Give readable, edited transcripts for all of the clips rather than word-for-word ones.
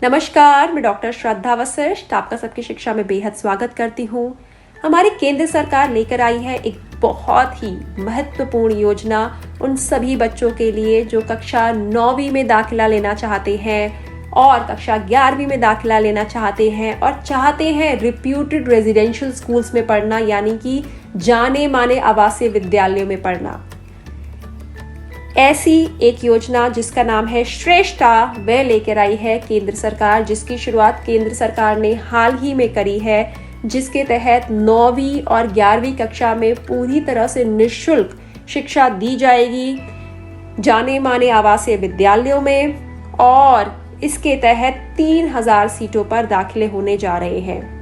नमस्कार, मैं डॉक्टर श्रद्धा वशिष्ठ आपका सबकी शिक्षा में बेहद स्वागत करती हूँ। हमारी केंद्र सरकार लेकर आई है एक बहुत ही महत्वपूर्ण योजना उन सभी बच्चों के लिए जो कक्षा 9वीं में दाखिला लेना चाहते हैं और कक्षा 11वीं में दाखिला लेना चाहते हैं और चाहते हैं रिप्यूटेड रेजिडेंशियल स्कूल्स में पढ़ना, यानी कि जाने माने आवासीय विद्यालयों में पढ़ना। ऐसी एक योजना जिसका नाम है श्रेष्ठा, वह लेकर आई है केंद्र सरकार, जिसकी शुरुआत केंद्र सरकार ने हाल ही में करी है, जिसके तहत 9वीं और 11वीं कक्षा में पूरी तरह से निःशुल्क शिक्षा दी जाएगी जाने माने आवासीय विद्यालयों में, और इसके तहत 3000 सीटों पर दाखिले होने जा रहे हैं।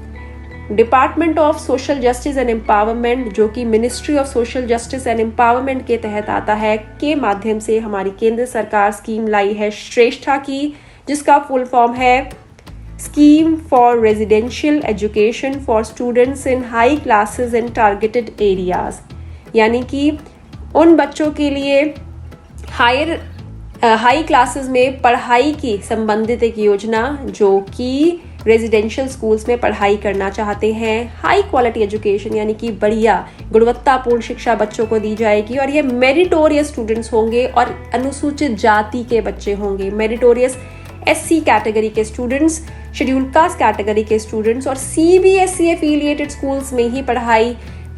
Department of social justice and empowerment, जो कि ministry of social justice and empowerment के तहत आता है, के माध्यम से हमारी केंद्र सरकार स्कीम लाई है श्रेष्ठा की, जिसका फुल फॉर्म है scheme for residential education for students in high classes in targeted areas, यानी कि उन बच्चों के लिए हाई क्लासेस में पढ़ाई की संबंधित एक योजना जो कि रेजिडेंशियल स्कूल्स में पढ़ाई करना चाहते हैं। हाई क्वालिटी एजुकेशन यानी कि बढ़िया गुणवत्तापूर्ण शिक्षा बच्चों को दी जाएगी, और ये मेरिटोरियस स्टूडेंट्स होंगे और अनुसूचित जाति के बच्चे होंगे। मेरिटोरियस SC कैटेगरी के स्टूडेंट्स, शेड्यूल कास्ट कैटेगरी के स्टूडेंट्स और CBSE एफिलिएटेड स्कूल्स में ही पढ़ाई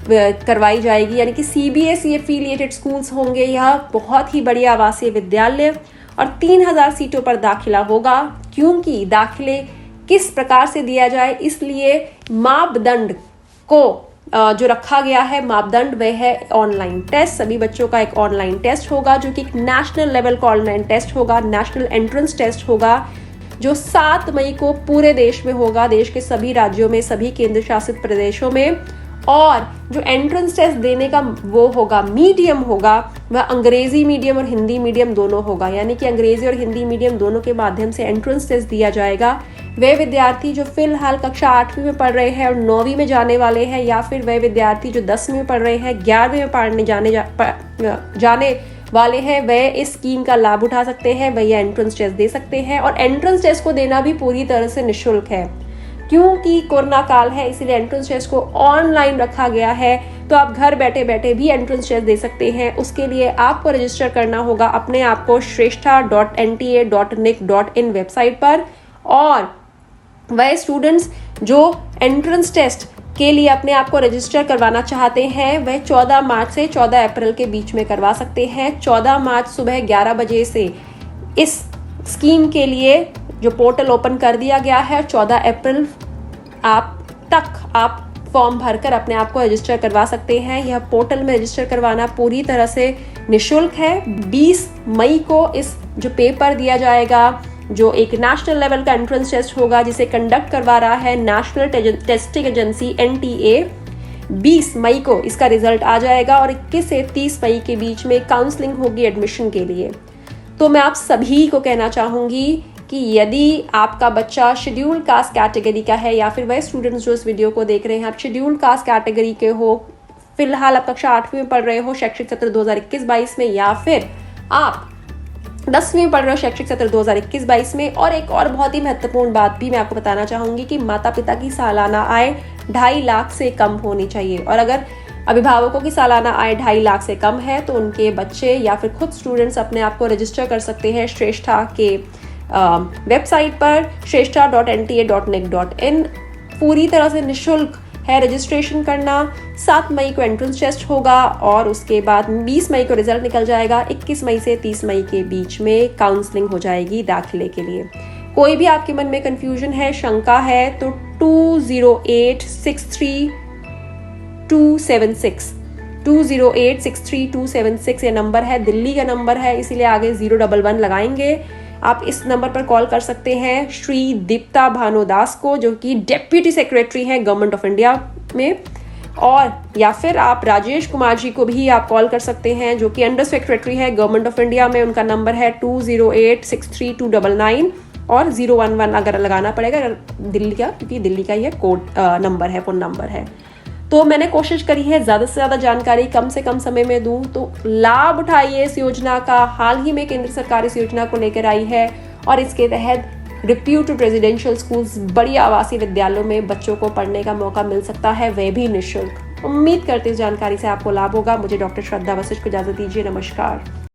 करवाई जाएगी, यानी कि CBSE एफिलिएटेड स्कूल्स होंगे। यह बहुत ही बढ़िया आवासीय विद्यालय, और 3000 सीटों पर दाखिला होगा। क्योंकि दाखिले किस प्रकार से दिया जाए, इसलिए मापदंड को जो रखा गया है, मापदंड वह है ऑनलाइन टेस्ट। सभी बच्चों का एक ऑनलाइन टेस्ट होगा, जो कि एक नेशनल लेवल का ऑनलाइन टेस्ट होगा, नेशनल एंट्रेंस टेस्ट होगा, जो 7 मई को पूरे देश में होगा, देश के सभी राज्यों में, सभी केंद्र शासित प्रदेशों में। और जो एंट्रेंस टेस्ट देने का वो होगा, मीडियम होगा, वह अंग्रेजी मीडियम और हिंदी मीडियम दोनों होगा, यानी कि अंग्रेजी और हिंदी मीडियम दोनों के माध्यम से एंट्रेंस टेस्ट दिया जाएगा। वे विद्यार्थी जो फिलहाल कक्षा 8वीं में पढ़ रहे हैं और 9वीं में जाने वाले हैं, या फिर वे विद्यार्थी जो 10वीं में पढ़ रहे हैं, 11वीं में पढ़ने जाने वाले हैं, वे इस स्कीम का लाभ उठा सकते हैं, वह एंट्रेंस टेस्ट दे सकते हैं। और एंट्रेंस टेस्ट को देना भी पूरी तरह से निःशुल्क है, क्योंकि कोरोना काल है, इसीलिए एंट्रेंस टेस्ट को ऑनलाइन रखा गया है। तो आप घर बैठे बैठे भी एंट्रेंस टेस्ट दे सकते हैं। उसके लिए आपको रजिस्टर करना होगा अपने आप को shreshtha.nta.nic.in वेबसाइट पर, और वह स्टूडेंट्स जो एंट्रेंस टेस्ट के लिए अपने आप को रजिस्टर करवाना चाहते हैं, वह 14 मार्च से 14 अप्रैल के बीच में करवा सकते हैं। 14 मार्च सुबह 11 बजे से इस स्कीम के लिए जो पोर्टल ओपन कर दिया गया है, 14 अप्रैल आप फॉर्म भरकर अपने आप को रजिस्टर करवा सकते हैं। यह पोर्टल में रजिस्टर करवाना पूरी तरह से निःशुल्क है। 20 मई को इस जो पेपर दिया जाएगा, जो एक नेशनल लेवल का एंट्रेंस टेस्ट होगा, जिसे कंडक्ट करवा रहा है नेशनल टेस्टिंग एजेंसी NTA, 20 मई को इसका रिजल्ट आ जाएगा, और 21 से 30 मई के बीच में काउंसलिंग होगी एडमिशन के लिए। तो मैं आप सभी को कहना चाहूँगी कि यदि आपका बच्चा शेड्यूल कास्ट कैटेगरी का है, या फिर वह स्टूडेंट्स जो इस वीडियो को देख रहे हैं आप शेड्यूल कास्ट कैटेगरी के हो, फिलहाल आप कक्षा 8वीं में पढ़ रहे हो शैक्षिक सत्र 2021-22 में, या फिर आप 10वीं में पढ़ रहे हो शैक्षिक सत्र 2021-22 में। और एक और बहुत ही महत्वपूर्ण बात भी मैं आपको बताना चाहूँगी कि माता पिता की सालाना आय 2.5 लाख से कम होनी चाहिए, और अगर अभिभावकों की सालाना आय 2.5 लाख से कम है तो उनके बच्चे या फिर खुद स्टूडेंट्स अपने आप को रजिस्टर कर सकते हैं श्रेष्ठा के वेबसाइट पर shreshtha.nta.nic.in। पूरी तरह से निःशुल्क है रजिस्ट्रेशन करना। 7 मई को एंट्रेंस टेस्ट होगा, और उसके बाद 20 मई को रिजल्ट निकल जाएगा। 21 मई से 30 मई के बीच में काउंसलिंग हो जाएगी दाखिले के लिए। कोई भी आपके मन में कंफ्यूजन है, शंका है, तो 208633276 ये नंबर है, दिल्ली का नंबर है, इसीलिए आगे 011 लगाएंगे। आप इस नंबर पर कॉल कर सकते हैं श्री दीप्ता भानुदास को, जो कि डेप्यूटी सेक्रेटरी हैं गवर्नमेंट ऑफ इंडिया में, और या फिर आप राजेश कुमार जी को भी आप कॉल कर सकते हैं, जो कि अंडर सेक्रेटरी है गवर्नमेंट ऑफ इंडिया में। उनका नंबर है 20863299, और 011 अगर लगाना पड़ेगा दिल्ली का, क्योंकि दिल्ली का यह कोड नंबर है, फोन नंबर है। तो मैंने कोशिश करी है ज़्यादा से ज़्यादा जानकारी कम से कम समय में दूं, तो लाभ उठाइए इस योजना का। हाल ही में केंद्र सरकार इस योजना को लेकर आई है, और इसके तहत रिप्यूटेड रेजिडेंशियल स्कूल्स, बड़ी आवासीय विद्यालयों में बच्चों को पढ़ने का मौका मिल सकता है, वह भी निःशुल्क। उम्मीद करते इस जानकारी से आपको लाभ होगा। मुझे डॉक्टर श्रद्धा वशिष्ठ को इजाजत दीजिए। नमस्कार।